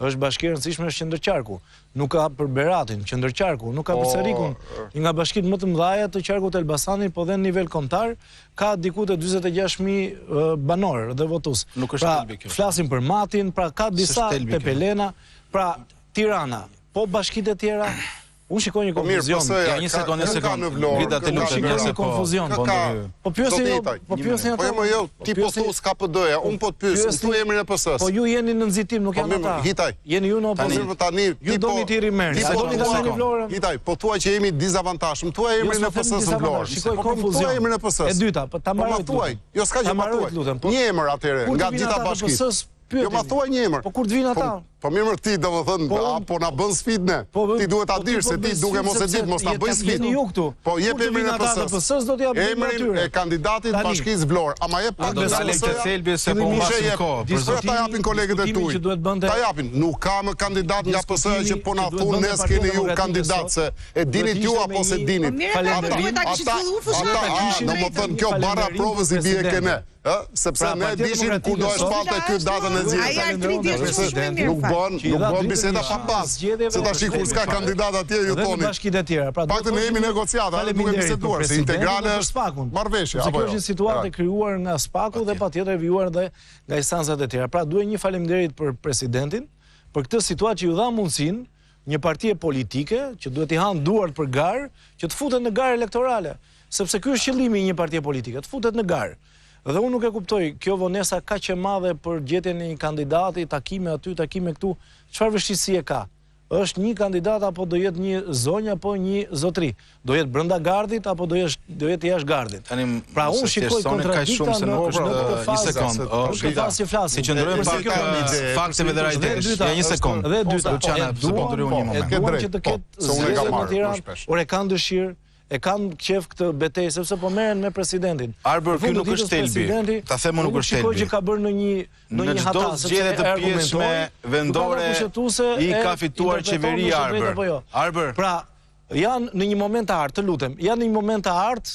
është bashkia e rëndësishme është Qendërqarku. Nuk ka për Beratin, Qendërqarku, nuk ka për Sarikun. Nga bashkitë më të mëdha të qarkut të Elbasanit, po dhe në nivel kombëtar ka diku të 46.000 banor dhe votues. Pra flasim për Matin, pra ka disa Pepelena, pra Tirana, po bashkitë e tjera. Unë shikoj një konfuzion. Ja, një sekond. Grita të lutem, një konfuzion. Po pyesin ata. Po jo, ti po thu s'ka PD-ja, unë po të pyes, thu emrin e PS-s. Po ju jeni në nxitim, nuk janë ata. Hitaj. Jeni ju në opozicion. Tani ju doni ti Rimeri. Sa doni ta merrni Vlorën? Hitaj, po thuaj që jemi dizavantazh. Thuaj emrin e PS-s në Vlorë. Shikoj konfuzion. Thuaj emrin e PS-s. E dyta, po ta mbaroj. Thuaj. Jo s'ka gjë pa thuaj. Një emër atëre nga gjitha bashkitë. Jo ma thuaj një emër. Po kur të vinë ata? Po mirë ti domethënë apo na bën sfidë ne. Ti duhet ta dish se ti duke mos e ditë mos ta bëj sfidë. Jeni ju këtu. Po jep emrin e PS-s. Do t'ja bëj emrin e kandidatit bashkisë Vlorë. Ama jep do ta lej të thelbi se po mbashin kohë. Për ta japin kolegët e tuaj. Ta japin. Nuk ka më kandidat nga PS-a që po na thonë ne s'keni ju kandidat se e dinit ju apo se dinit. Domethënë kjo barra provës i bie ke ne. Sepse ne dishim ku do e shpalte këtë datën e zgjedhjes. Nuk bën biseda pa pas. Se tash kur s'ka kandidat atje ju thoni. Bashkitë e tjera. Pra paktën ne jemi negociata, duke biseduar se integrale është marrëveshje. Apo kjo është një situatë krijuar nga Spaku dhe patjetër vijuar edhe nga instancat e tjera. Pra duhet një faleminderit për presidentin për këtë situatë që ju dha mundësinë një partie politike që duhet i hanë duart për garë që të futet në garë elektorale, sepse ky është qëllimi i një partie politike, të futet në garë. Dhe unë nuk e kuptoj, kjo vonesa kaq e madhe për gjetjen e një kandidati, takime aty, takime këtu, çfarë vështirësie ka? Është një kandidat apo do jetë një zonjë apo një zotri? Do jetë brenda gardit apo do jetë jashtë gardit? Pra unë shikoj kontradiktën në një sekond. Si qëndrojmë pak fakteve dhe realitetit. Ja një sekond. Dhe dyta, Luciana, se po ndryhon një moment. Duan që të ketë zgjedhje në Tiranë, por e kanë dëshirë, e kanë qef këtë betejë sepse po merren me presidentin. Arber, ky nuk është thelbi. Ta them unë nuk është thelbi. Shikoj që ka bërë në një hata sepse zgjedhje të pjesme vendore i ka fituar qeveria Arber. Arber. Pra, janë në një moment të artë, të lutem, janë në një moment të artë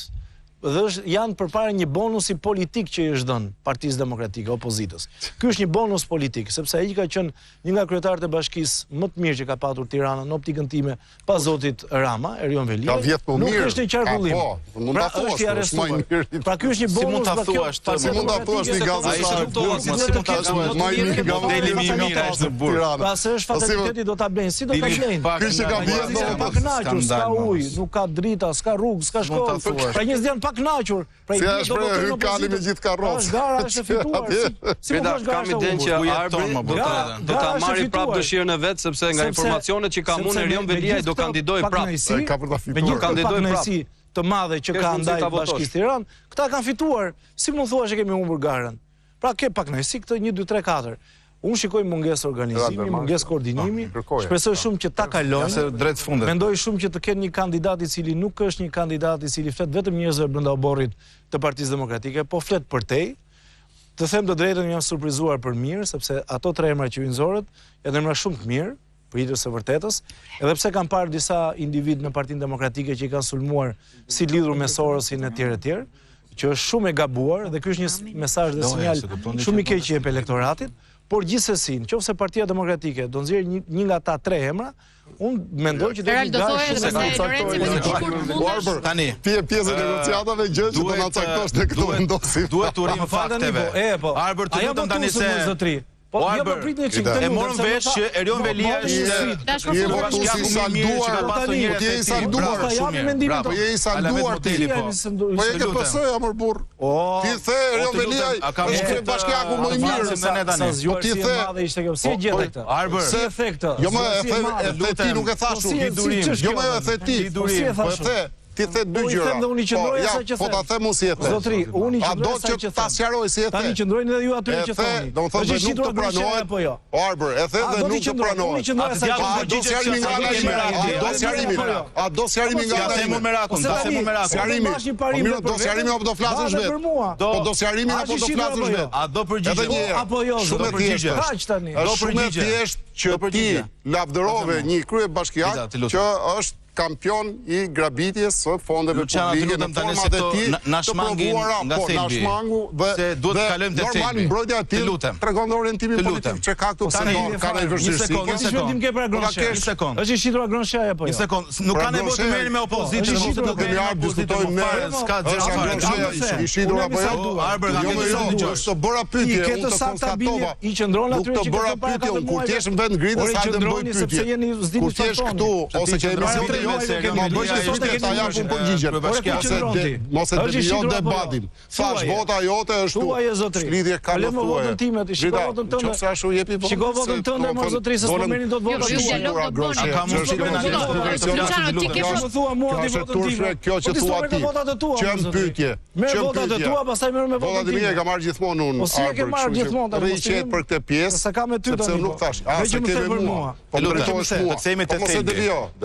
dhe janë përpara një bonusi politik që i është dhënë Partisë Demokratike, opozitës. Ky është një bonus politik, sepse ai ka qenë një nga kryetarët e bashkisë më të mirë që ka patur Tirana në optikën time pas zotit Rama, Erion Veliaj. Ka vjet më mirë. Nuk është një qarkullim. Mund ta thuash, është më i mirë. Pra ky është një bonus. Si mund ta thuash, si mund ta thuash ti gazetar. Më i mirë nga modeli më i mirë është në burg. Pra se është fataliteti do ta blejnë, si do ta blejnë? Ky që ka vjet pa kënaqur, s'ka ujë, nuk ka drita, s'ka rrugë, s'ka shkollë. Pra njerëzit janë pa kënaqur. Si është për hyrkani me gjithë karrocë. Gara është e fituar. Si kam idenë që Arbri do ta marrë prapë dëshirën e vet sepse nga informacionet që kam unë Erion Veliaj do kandidojë prapë. Ka për ta fituar. Me një kandidojë të madhe që ka ndaj Bashkisë Tiranë, këta kanë fituar. Si mund thua që kemi humbur garën? Pra ke pak kënaqësi këtë 1 2 3 4. Unë shikoj mungesë organizimi, mungesë koordinimi, shpresoj shumë që ta kalojnë. Mendoj shumë që të kenë një kandidat i cili nuk është një kandidat i cili flet vetëm njerëzve brenda oborrit të Partisë Demokratike, po flet përtej. Të them të drejtën, jam surprizuar për mirë, sepse ato 3 emra që u nxorët janë emra shumë të mirë, për hir të së vërtetës, edhe pse kam parë disa individ në Partinë Demokratike që i kanë sulmuar si lidhur me Sorosin e tjerë, që është shumë e gabuar dhe ky është një mesazh dhe sinjal shumë i keq i elektoratit. Por gjithsesi, nëse Partia Demokratike do nxjerrë një nga ata 3 emra, unë mendoj që do të tani. Ti je pjesë e negociatave, gjë që do na caktosh tek këto vendosi. Duhet të urim fakteve. Arbër, të lutem tani se e morën vesh që Erion Veliaj është je votuesi i salduar, ti je i salduar. Po je i salduar ti. Po je ke PS-ja më burr. Ti the Erion Veliaj është bashkiaku më i mirë. Po ti the ishte kjo si gjetë këtë. Arbër. Si e the këtë? Jo më e the ti nuk e thash unë. Jo më e the ti. Po e the. Ti the 2 gjëra. Po ta them unë si e the. Zotri, unë a do që ta sqaroj si e the. Tani qëndrojnë edhe ju aty që thoni. Është shitur të pranohet apo jo? Arbër, e the dhe nuk të pranohet. A do sqarimi nga ana? Do sqarimi. A do sqarimi nga ana? Them Merakun, ta them Merakun. Sqarimi. Do sqarimi apo do flasësh vet? Po do sqarimi apo do flasësh vet? A do përgjigjesh apo jo? Shumë përgjigjesh. Kaq tani. Do përgjigjesh që ti lavdërove një kryebashkiak që është kampion i grabitjes së fondeve publike në format e tij të provuara, na shmangu dhe normal mbrojtja e tij tregon orientimin politik që ka këtu ka një vështirësi. Një sekond. Është i shitur Agronshaj apo jo? Një sekond. Nuk ka nevojë të merrni me opozitën, do të kemi diskutojmë s'ka gjë. I shitur apo jo? Arber nga dëgjoj. Të bëra pyetje, unë të konstatova. I qëndron aty që bëra pyetje, kur ti je në vend ngritës, hajde të bëj pyetje. Kur ti je këtu ose që ma bëjë pyetje ta japun përgjigjen. Mos e devijo debatin. Thash vota jote është tu. Shklidhje ka në thuaj. Shiko votën tënde. Çfarë ashtu jepi po? Shiko votën tënde më zotrisë s'po merrni dot votën. A ka mundësi Më thua mua ti votën time. Kjo që thua ti. Çem pyetje. Merr votat e tua, pastaj merr me votat e mia. Ka marrë gjithmonë unë. Po si e ke marrë gjithmonë ta rriqet për këtë pjesë. Sa ka me ty tani. Nuk thash. Se kemi mua. Po drejtohesh mua. Të themi te thelbi.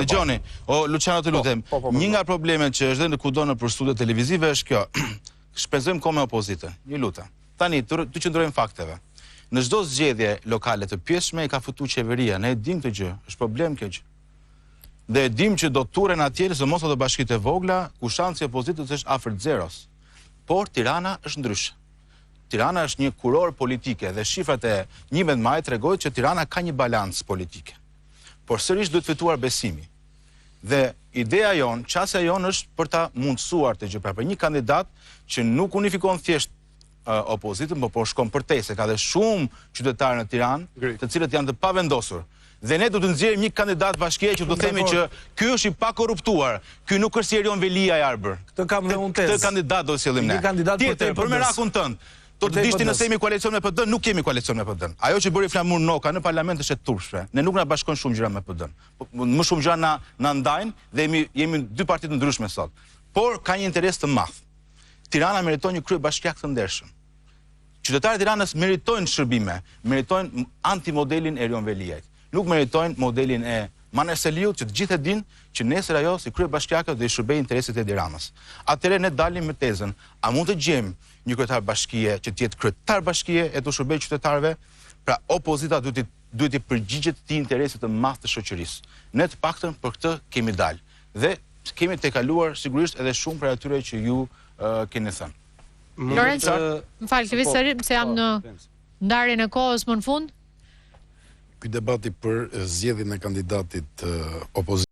Dëgjoni, o Luciano të lutem. Një nga problemet që është dhe kudo nëpër studio televizive është kjo. Shpenzojmë kohë me opozitën. Ju lutem. Tani të qëndrojmë fakteve. Në çdo zgjedhje lokale të pjesshme i ka futur qeveria. Ne e dim këtë gjë. Është problem kjo gjë. Dhe e dim që do turen atje, se mos ato bashkitë e vogla, ku shansi i opozitës është afër zeros. Por Tirana është ndryshe. Tirana është një kuror politike dhe shifrat e 11 maj tregojnë që Tirana ka një balancë politike. Por sërish duhet fituar besimi. Dhe ideja jon, çësia jon është për ta mundësuar të gjë për një kandidat që nuk unifikon thjesht opozitën, por shkon përtej se ka dhe shumë qytetarë në Tiranë, të cilët janë të pavendosur. Dhe ne do të nxjerrim një kandidat bashkie që do të themi që ky është i pakorruptuar, ky nuk është si Erion Velia i Arber. Këtë kam dhe unë tezë. Këtë kandidat do të sillim ne. Tjetër për merakun tënd. Do të dishti nëse kemi koalicion me PD, nuk kemi koalicion me PD. Ajo që bëri Flamur Noka në parlament është e turpshme. Ne nuk na bashkon shumë gjëra me PD. Më shumë gjëra na ndajnë dhe jemi dy parti të ndryshme sot. Por ka një interes të madh. Tirana meriton një kryebashkiak të ndershëm. Qytetarët e Tiranës meritojnë shërbime, meritojnë antimodelin e Erion Veliajt. Nuk meritojnë modelin e Manerseliut, që të gjithë e dinë që nesër ajo si kryebashkiake do i shërbejë interesit e Tiranës. Atëherë ne dalim me tezën, a mund të gjejmë një kryetar bashkie që të jetë kryetar bashkie e të shërbejë qytetarëve? Pra opozita duhet i përgjigjet këtij interesit të madh të shoqërisë. Ne të paktën për këtë kemi dalë dhe kemi tejkaluar sigurisht edhe shumë prej atyre që ju keni thënë. Lorenzo, më falë, të visërim se jam në ndarjen e kohës më në fund. Ky debati për zgjedhjen e kandidatit opozitës